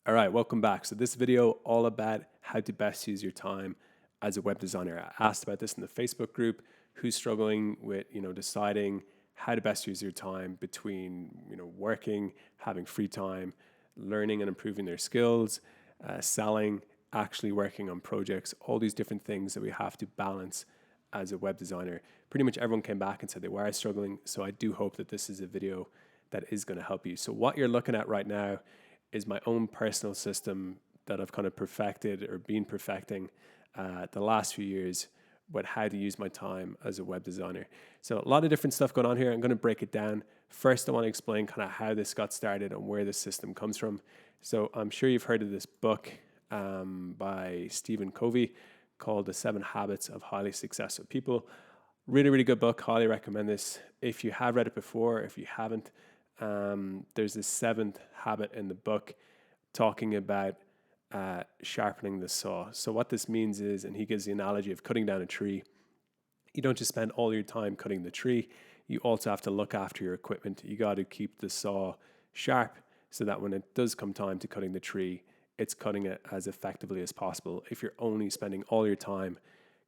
All right, welcome back. So this video all about how to best use your time as a web designer. I asked about this in the Facebook group, who's struggling with, deciding how to best use your time between, working, having free time, learning and improving their skills, selling, actually working on projects, all these different things that we have to balance as a web designer. Pretty much everyone came back and said they were struggling. So I do hope that this is a video that is going to help you. So what you're looking at right now is my own personal system that I've kind of perfected or been perfecting the last few years with how to use my time as a web designer. So a lot of different stuff going on here. I'm going to break it down. First, I want to explain kind of how this got started and where this system comes from. So I'm sure you've heard of this book by Stephen Covey called The 7 Habits of Highly Successful People. Really, really good book. Highly recommend this. If you have read it before, if you haven't, there's this 7th habit in the book talking about sharpening the saw. So what this means is, and he gives the analogy of cutting down a tree. You don't just spend all your time cutting the tree. You also have to look after your equipment. You got to keep the saw sharp so that when it does come time to cutting the tree, it's cutting it as effectively as possible. If you're only spending all your time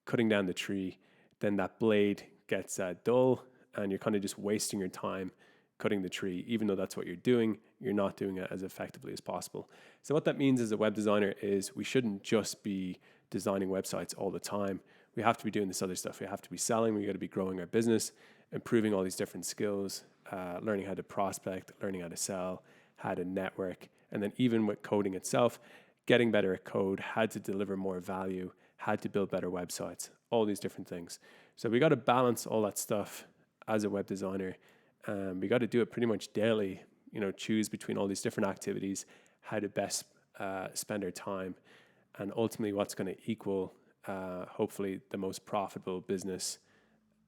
cutting down the tree, then that blade gets dull and you're kind of just wasting your time cutting the tree. Even though that's what you're doing, you're not doing it as effectively as possible. So what that means as a web designer is we shouldn't just be designing websites all the time. We have to be doing this other stuff. We have to be selling. We got to be growing our business, improving all these different skills, learning how to prospect, learning how to sell, how to network, and then even with coding itself, getting better at code, how to deliver more value, how to build better websites, all these different things. So we got to balance all that stuff as a web designer. We got to do it pretty much daily, choose between all these different activities, how to best spend our time, and ultimately what's going to equal, hopefully, the most profitable business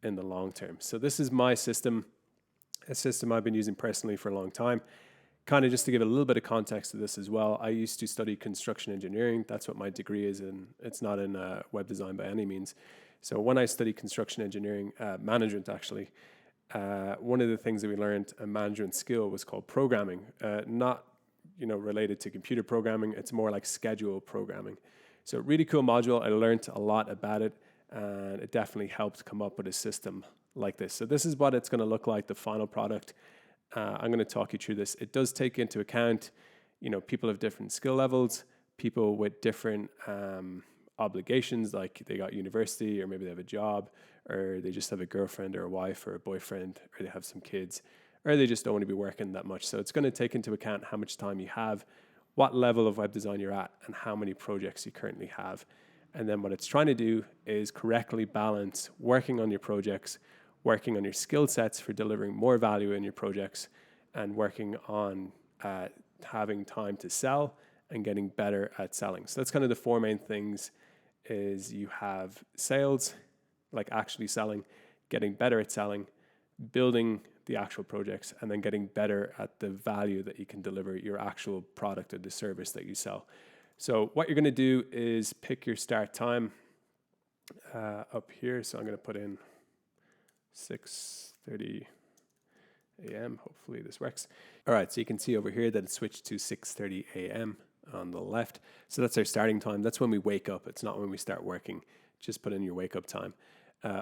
in the long term. So this is my system, a system I've been using personally for a long time. Kind of just to give a little bit of context to this as well, I used to study construction engineering. That's what my degree is in. It's not in web design by any means. So when I studied construction engineering, management actually, one of the things that we learned, a management skill, was called programming. Not related to computer programming. It's more like schedule programming. So really cool module. I learned a lot about it, and it definitely helped come up with a system like this. So this is what it's going to look like, the final product. I'm going to talk you through this. It does take into account, people of different skill levels, people with different obligations, like they got university, or maybe they have a job, or they just have a girlfriend or a wife or a boyfriend, or they have some kids, or they just don't want to be working that much. So it's going to take into account how much time you have, what level of web design you're at, and how many projects you currently have. And then what it's trying to do is correctly balance working on your projects, working on your skill sets for delivering more value in your projects, and working on having time to sell and getting better at selling. So that's kind of the 4 main things. Is you have sales, like actually selling, getting better at selling, building the actual projects, and then getting better at the value that you can deliver your actual product or the service that you sell. So what you're going to do is pick your start time up here. So I'm going to put in 6:30 a.m. Hopefully this works. All right, so you can see over here that it switched to 6:30 a.m. on the left. So that's our starting time. That's when we wake up. It's not when we start working. Just put in your wake up time.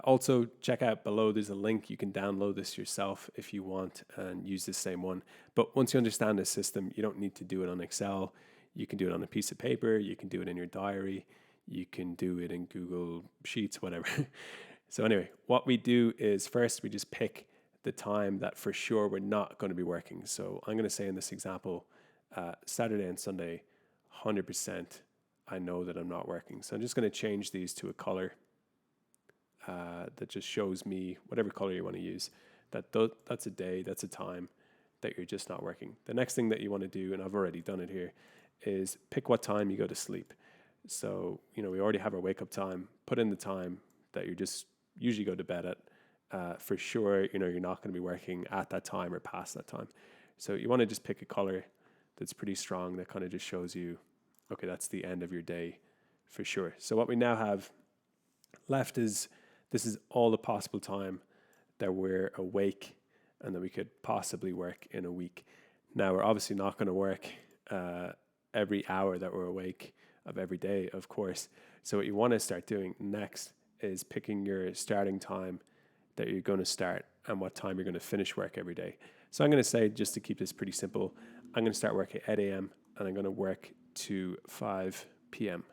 Also, check out below. There's a link. You can download this yourself if you want and use the same one. But once you understand the system, you don't need to do it on Excel. You can do it on a piece of paper. You can do it in your diary. You can do it in Google Sheets, whatever. So anyway, what we do is first we just pick the time that for sure we're not going to be working. So I'm going to say in this example, Saturday and Sunday, 100%, I know that I'm not working. So I'm just going to change these to a color that just shows me whatever color you want to use. That's a day, that's a time that you're just not working. The next thing that you want to do, and I've already done it here, is pick what time you go to sleep. So, we already have our wake up time. Put in the time that you just usually go to bed at. For sure, you're not going to be working at that time or past that time. So you want to just pick a color that's pretty strong that kind of just shows you, okay, that's the end of your day for sure. So what we now have left is, this is all the possible time that we're awake and that we could possibly work in a week. Now, we're obviously not going to work every hour that we're awake of every day, of course. So what you want to start doing next is picking your starting time that you're going to start and what time you're going to finish work every day. So I'm going to say, just to keep this pretty simple, I'm going to start work at 8 a.m. and I'm going to work to 5 p.m.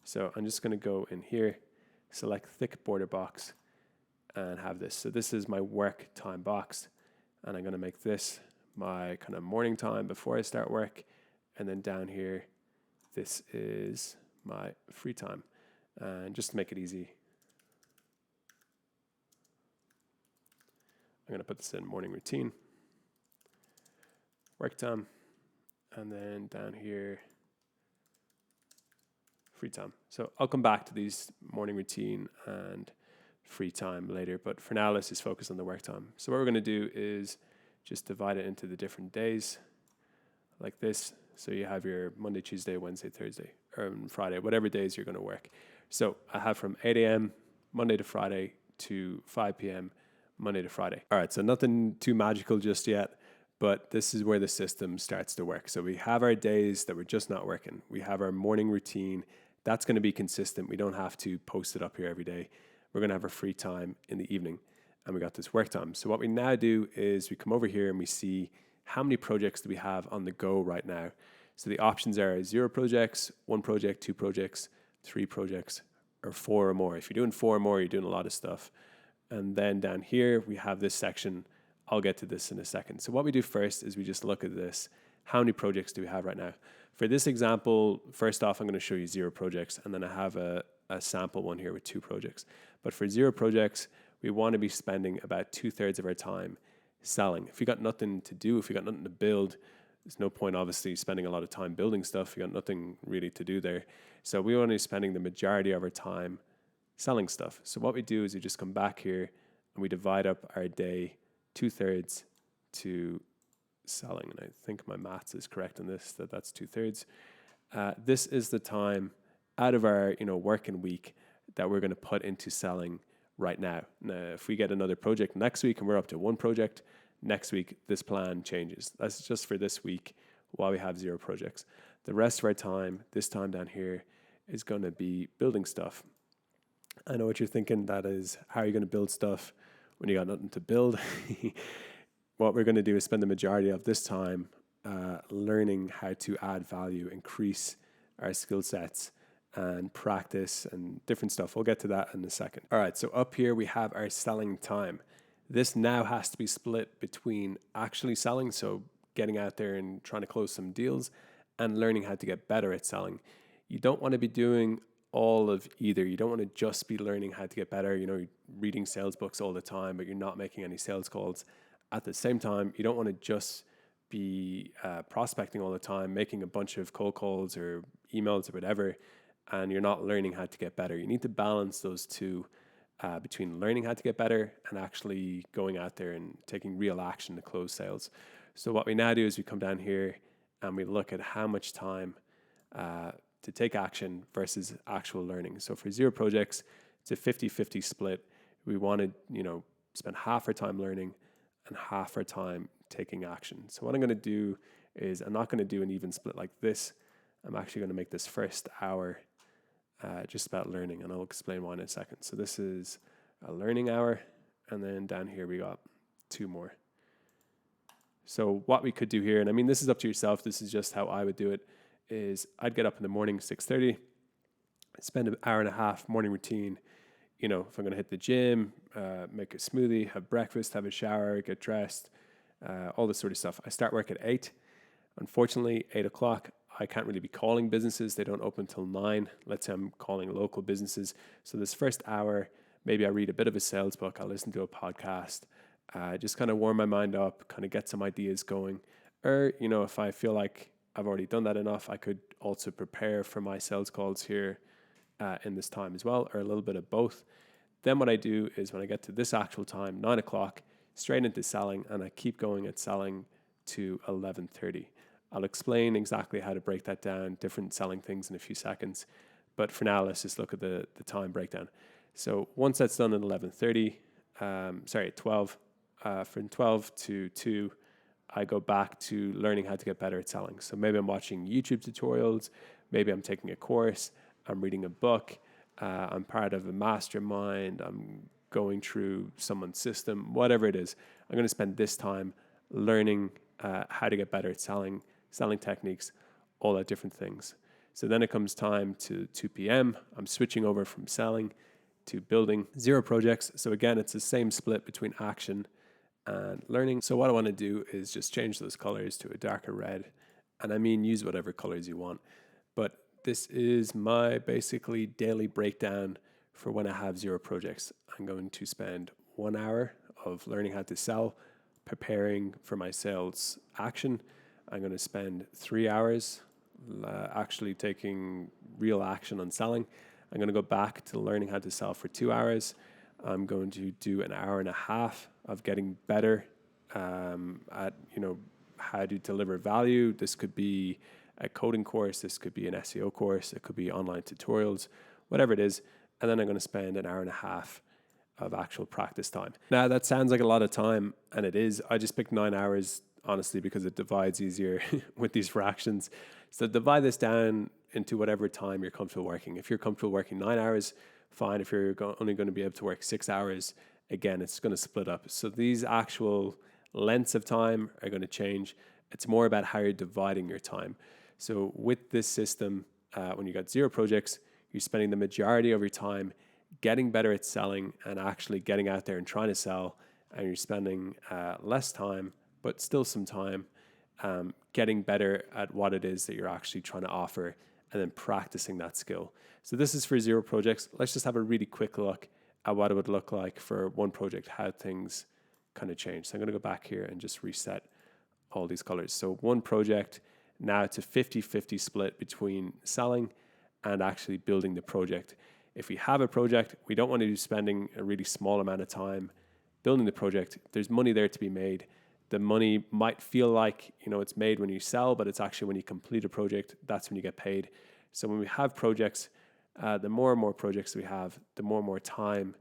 So I'm just going to go in here, select thick border box, and have this. So this is my work time box, and I'm going to make this my kind of morning time before I start work. And then down here, this is my free time. And just to make it easy, I'm going to put this in morning routine, work time, and then down here, free time. So I'll come back to these morning routine and free time later, but for now, let's just focus on the work time. So what we're going to do is just divide it into the different days like this. So you have your Monday, Tuesday, Wednesday, Thursday, or Friday, whatever days you're going to work. So I have from 8 a.m. Monday to Friday to 5 p.m. Monday to Friday. All right, so nothing too magical just yet, but this is where the system starts to work. So we have our days that we're just not working. We have our morning routine. That's going to be consistent. We don't have to post it up here every day. We're going to have our free time in the evening, and we got this work time. So what we now do is we come over here and we see how many projects do we have on the go right now. So the options are 0 projects, 1 project, 2 projects, 3 projects, or 4 or more. If you're doing 4 or more, you're doing a lot of stuff. And then down here, we have this section. I'll get to this in a second. So what we do first is we just look at this. How many projects do we have right now? For this example, first off, I'm going to show you 0 projects, and then I have a sample one here with 2 projects. But for 0 projects, we want to be spending about 2/3 of our time selling. If you got nothing to do, if you got nothing to build, there's no point obviously spending a lot of time building stuff. You got nothing really to do there. So we want to be spending the majority of our time selling stuff. So what we do is we just come back here and we divide up our day 2/3 to selling. And I think my maths is correct on this, that's 2/3. This is the time out of our working week that we're going to put into selling right now. Now, if we get another project next week and we're up to 1 project, next week this plan changes. That's just for this week while we have 0 projects. The rest of our time, this time down here, is going to be building stuff. I know what you're thinking, that is, how are you going to build stuff when you got nothing to build? What we're going to do is spend the majority of this time learning how to add value, increase our skill sets, and practice and different stuff. We'll get to that in a second. All right, so up here we have our selling time. This now has to be split between actually selling, so getting out there and trying to close some deals, and learning how to get better at selling. You don't want to be doing all of either. You don't want to just be learning how to get better, reading sales books all the time, but you're not making any sales calls. At the same time, you don't want to just be prospecting all the time, making a bunch of cold calls or emails or whatever, and you're not learning how to get better. You need to balance those two between learning how to get better and actually going out there and taking real action to close sales. So what we now do is we come down here and we look at how much time to take action versus actual learning. So for 0 projects, it's a 50-50 split. We want to, spend half our time learning and half our time taking action. So what I'm going to do is I'm not going to do an even split like this. I'm actually going to make this first hour just about learning, and I'll explain why in a second. So this is a learning hour, and then down here we got 2 more. So what we could do here, and I mean, this is up to yourself, this is just how I would do it, is I'd get up in the morning, 6:30, spend an hour and a half morning routine. If I'm going to hit the gym, make a smoothie, have breakfast, have a shower, get dressed, all this sort of stuff. I start work at 8. Unfortunately, 8 o'clock, I can't really be calling businesses. They don't open till 9. Let's say I'm calling local businesses. So this first hour, maybe I read a bit of a sales book. I'll listen to a podcast, just kind of warm my mind up, kind of get some ideas going. Or, if I feel like I've already done that enough, I could also prepare for my sales calls here in this time as well, or a little bit of both. Then what I do is when I get to this actual time, 9 o'clock, straight into selling, and I keep going at selling to 11:30. I'll explain exactly how to break that down, different selling things in a few seconds. But for now, let's just look at the time breakdown. So once that's done at 11:30, 12, from 12 to 2, I go back to learning how to get better at selling. So maybe I'm watching YouTube tutorials, maybe I'm taking a course, I'm reading a book, I'm part of a mastermind, I'm going through someone's system, whatever it is. I'm going to spend this time learning how to get better at selling techniques, all that different things. So then it comes time to 2 p.m. I'm switching over from selling to building. 0 projects. So again, it's the same split between action and learning. So what I want to do is just change those colors to a darker red. And I mean, use whatever colors you want. But this is my basically daily breakdown for when I have 0 projects. I'm going to spend 1 hour of learning how to sell, preparing for my sales action. I'm going to spend 3 hours actually taking real action on selling. I'm going to go back to learning how to sell for 2 hours. I'm going to do an hour and a half of getting better at how to deliver value. This could be a coding course, this could be an SEO course, it could be online tutorials, whatever it is. And then I'm going to spend an hour and a half of actual practice time. Now that sounds like a lot of time, and it is. I just picked 9 hours honestly because it divides easier with these fractions. So divide this down into whatever time you're comfortable working. If you're comfortable working 9 hours, fine. If you're only going to be able to work 6 hours, again, it's going to split up. So these actual lengths of time are going to change. It's more about how you're dividing your time. So with this system, when you got 0 projects, you're spending the majority of your time getting better at selling and actually getting out there and trying to sell. And you're spending less time, but still some time, getting better at what it is that you're actually trying to offer and then practicing that skill. So this is for 0 projects. Let's just have a really quick look at what it would look like for 1 project, how things kind of change. So I'm going to go back here and just reset all these colors. So 1 project, now it's a 50-50 split between selling and actually building the project. If we have a project, we don't want to be spending a really small amount of time building the project. There's money there to be made. The money might feel like, it's made when you sell, but it's actually when you complete a project, that's when you get paid. So when we have projects, the more and more projects we have, the more and more time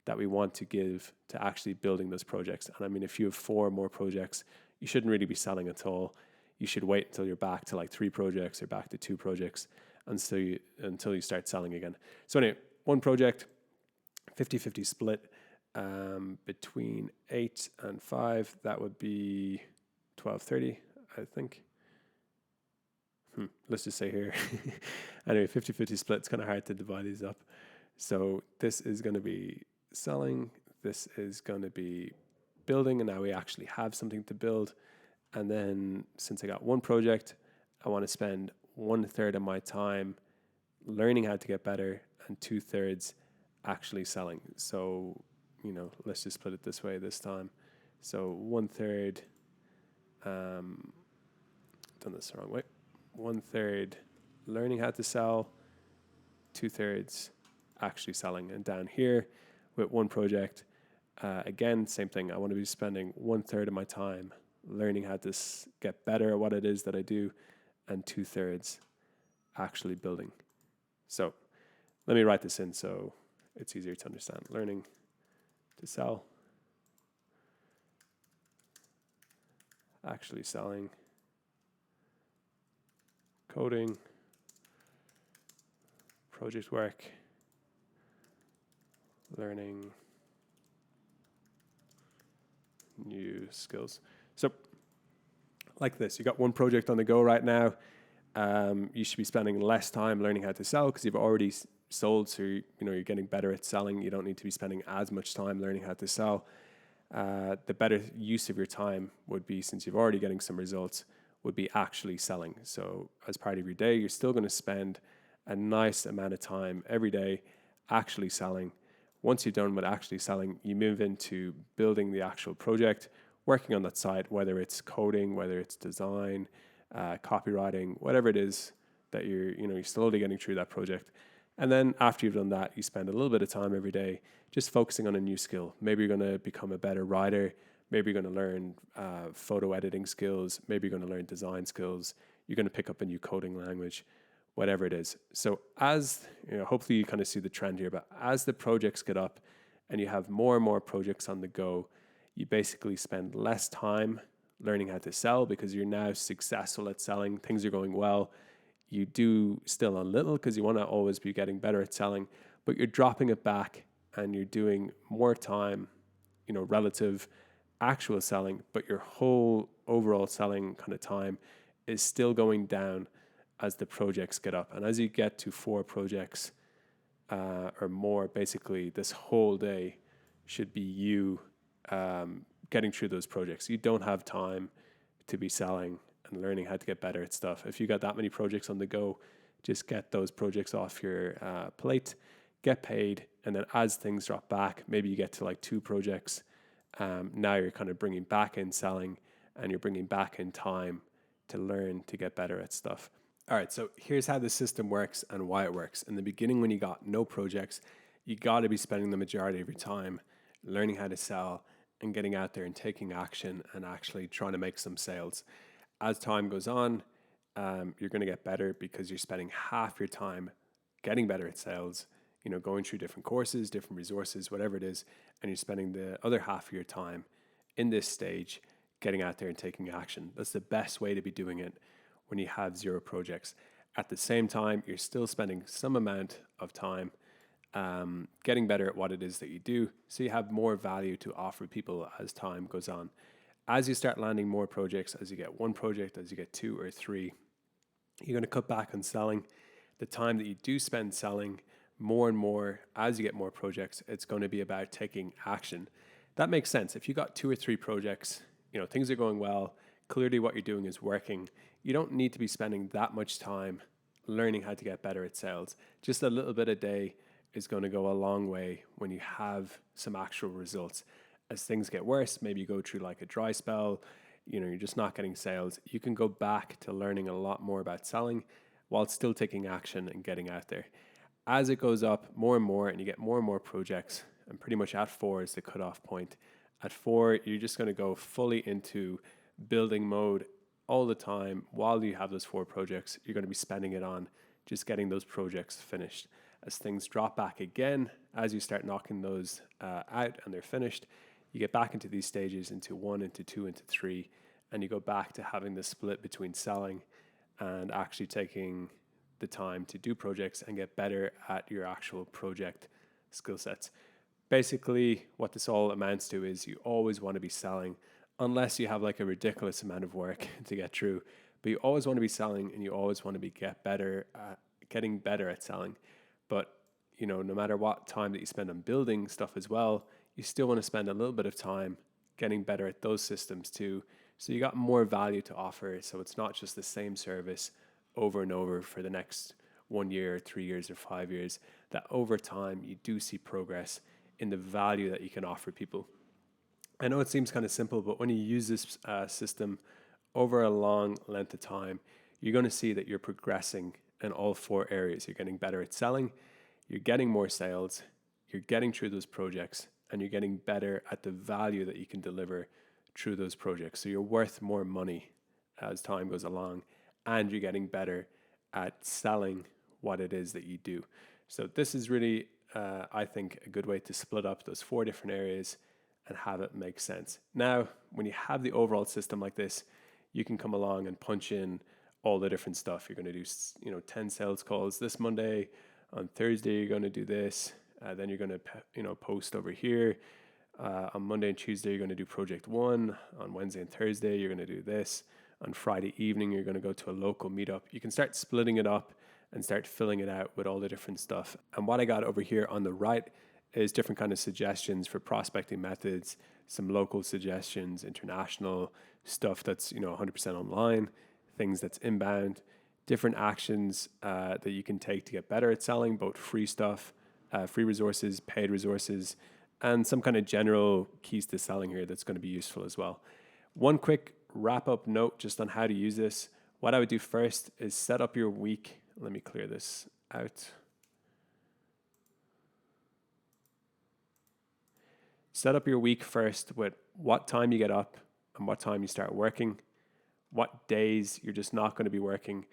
that we want to give to actually building those projects. And I mean, if you have 4 more projects, you shouldn't really be selling at all. You should wait until you're back to like 3 projects or back to 2 projects until you start selling again. So anyway, 1 project, 50-50 split. Between 8 and 5, that would be 12:30, I think. Let's just say here. Anyway, 50-50 split, it's kind of hard to divide these up. So this is going to be selling, this is going to be building, and now we actually have something to build. And then since I got 1 project, I want to spend 1/3 of my time learning how to get better and 2/3 actually selling. So let's just put it this way this time. So 1/3, done this the wrong way. 1/3 learning how to sell, 2/3 actually selling. And down here with 1 project, again, same thing. I want to be spending 1/3 of my time learning how to get better at what it is that I do, and 2/3 actually building. So let me write this in so it's easier to understand. Learning to sell, actually selling, coding, project work, learning new skills. So like this, you got 1 project on the go right now. You should be spending less time learning how to sell because you've already sold, so you're getting better at selling. You don't need to be spending as much time learning how to sell. The better use of your time would be, since you're already getting some results, would be actually selling. So as part of your day, you're still going to spend a nice amount of time every day actually selling. Once you're done with actually selling, you move into building the actual project, working on that side, whether it's coding, whether it's design, copywriting, whatever it is that you're slowly getting through that project. And then after you've done that, you spend a little bit of time every day just focusing on a new skill. Maybe you're going to become a better writer. Maybe you're going to learn photo editing skills. Maybe you're going to learn design skills. You're going to pick up a new coding language, whatever it is. So as, hopefully you kind of see the trend here, but as the projects get up and you have more and more projects on the go, you basically spend less time learning how to sell because you're now successful at selling. Things are going well. You do still a little because you want to always be getting better at selling, but you're dropping it back and you're doing more time, relative actual selling, but your whole overall selling kind of time is still going down as the projects get up. And as you get to 4 projects or more, basically this whole day should be you getting through those projects. You don't have time to be selling and learning how to get better at stuff. If you got that many projects on the go, just get those projects off your plate, get paid, and then as things drop back, maybe you get to like 2 projects. Now you're kind of bringing back in selling and you're bringing back in time to learn to get better at stuff. All right, so here's how the system works and why it works. In the beginning, when you got no projects, you got to be spending the majority of your time learning how to sell and getting out there and taking action and actually trying to make some sales. As time goes on, you're going to get better because you're spending half your time getting better at sales, going through different courses, different resources, whatever it is, and you're spending the other half of your time in this stage getting out there and taking action. That's the best way to be doing it when you have 0 projects. At the same time, you're still spending some amount of time getting better at what it is that you do, so you have more value to offer people as time goes on. As you start landing more projects, as you get 1 project, as you get 2 or 3, you're going to cut back on selling. The time that you do spend selling more and more as you get more projects, it's going to be about taking action. That makes sense. If you got 2 or 3 projects, things are going well, clearly what you're doing is working. You don't need to be spending that much time learning how to get better at sales. Just a little bit a day is going to go a long way when you have some actual results. As things get worse, maybe you go through like a dry spell, you're just not getting sales. You can go back to learning a lot more about selling while still taking action and getting out there. As it goes up more and more and you get more and more projects, and pretty much at 4 is the cutoff point. At 4, you're just going to go fully into building mode all the time. While you have those 4 projects, you're going to be spending it on just getting those projects finished. As things drop back again, as you start knocking those out and they're finished, you get back into these stages, into 1, into 2, into 3, and you go back to having the split between selling and actually taking the time to do projects and get better at your actual project skill sets. Basically, what this all amounts to is you always want to be selling, unless you have like a ridiculous amount of work to get through. But you always want to be selling, and you always want to be getting better at selling. But no matter what time that you spend on building stuff as well, you still want to spend a little bit of time getting better at those systems too. So you got more value to offer. So it's not just the same service over and over for the next 1 year, 3 years, or 5 years. That over time you do see progress in the value that you can offer people. I know it seems kind of simple, but when you use this system over a long length of time, you're going to see that you're progressing in all 4 areas. You're getting better at selling, you're getting more sales, you're getting through those projects, and you're getting better at the value that you can deliver through those projects. So you're worth more money as time goes along, and you're getting better at selling what it is that you do. So this is really, I think, a good way to split up those 4 different areas and have it make sense. Now, when you have the overall system like this, you can come along and punch in all the different stuff. You're going to do, 10 sales calls this Monday. On Thursday, you're going to do this. Then you're going to, post over here. On Monday and Tuesday, you're going to do project 1. On Wednesday and Thursday, you're going to do this. On Friday evening, you're going to go to a local meetup. You can start splitting it up and start filling it out with all the different stuff. And what I got over here on the right is different kind of suggestions for prospecting methods, some local suggestions, international stuff that's 100% online, things that's inbound, different actions that you can take to get better at selling, both free stuff, free resources, paid resources, and some kind of general keys to selling here that's going to be useful as well. One quick wrap-up note just on how to use this. What I would do first is set up your week. Let me clear this out. Set up your week first with what time you get up and what time you start working, what days you're just not going to be working,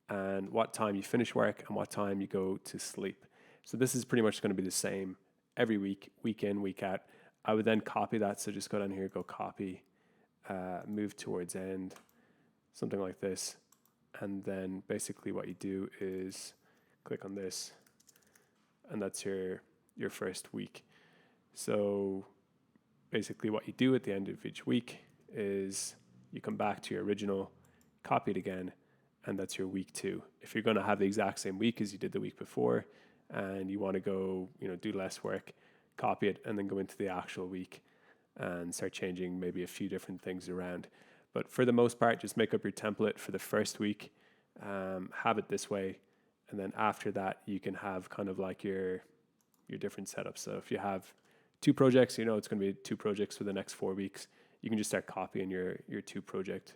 and what time you finish work and what time you go to sleep. So this is pretty much going to be the same every week, week in, week out. I would then copy that. So just go down here, go copy move towards end, something like this. And then basically what you do is click on this, and that's your first week. So basically what you do at the end of each week is you come back to your original, copy it again, and that's your week 2. If you're going to have the exact same week as you did the week before and you want to go, do less work, copy it and then go into the actual week and start changing maybe a few different things around. But for the most part, just make up your template for the first week, have it this way, and then after that, you can have kind of like your different setups. So if you have 2 projects, it's going to be 2 projects for the next 4 weeks. You can just start copying your 2 project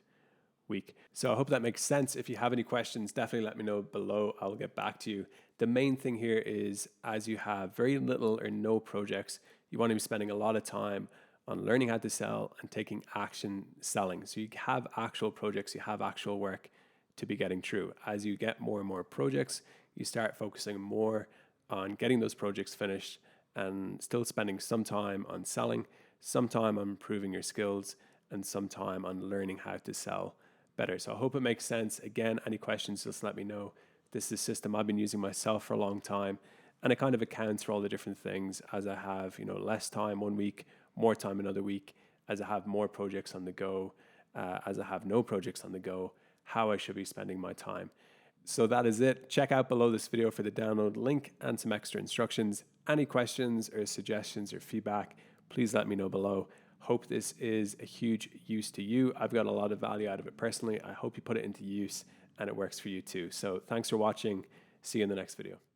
week. So I hope that makes sense. If you have any questions, definitely let me know below. I'll get back to you. The main thing here is, as you have very little or no projects, you want to be spending a lot of time on learning how to sell and taking action selling. So you have actual projects, you have actual work to be getting through. As you get more and more projects, you start focusing more on getting those projects finished and still spending some time on selling, some time on improving your skills, and some time on learning how to sell better. So I hope it makes sense. Again, any questions, just let me know. This is a system I've been using myself for a long time, and it kind of accounts for all the different things as I have, less time one week, more time another week, as I have more projects on the go, as I have no projects on the go, how I should be spending my time. So that is it. Check out below this video for the download link and some extra instructions. Any questions or suggestions or feedback, please let me know below. Hope this is a huge use to you. I've got a lot of value out of it personally. I hope you put it into use and it works for you too. So thanks for watching. See you in the next video.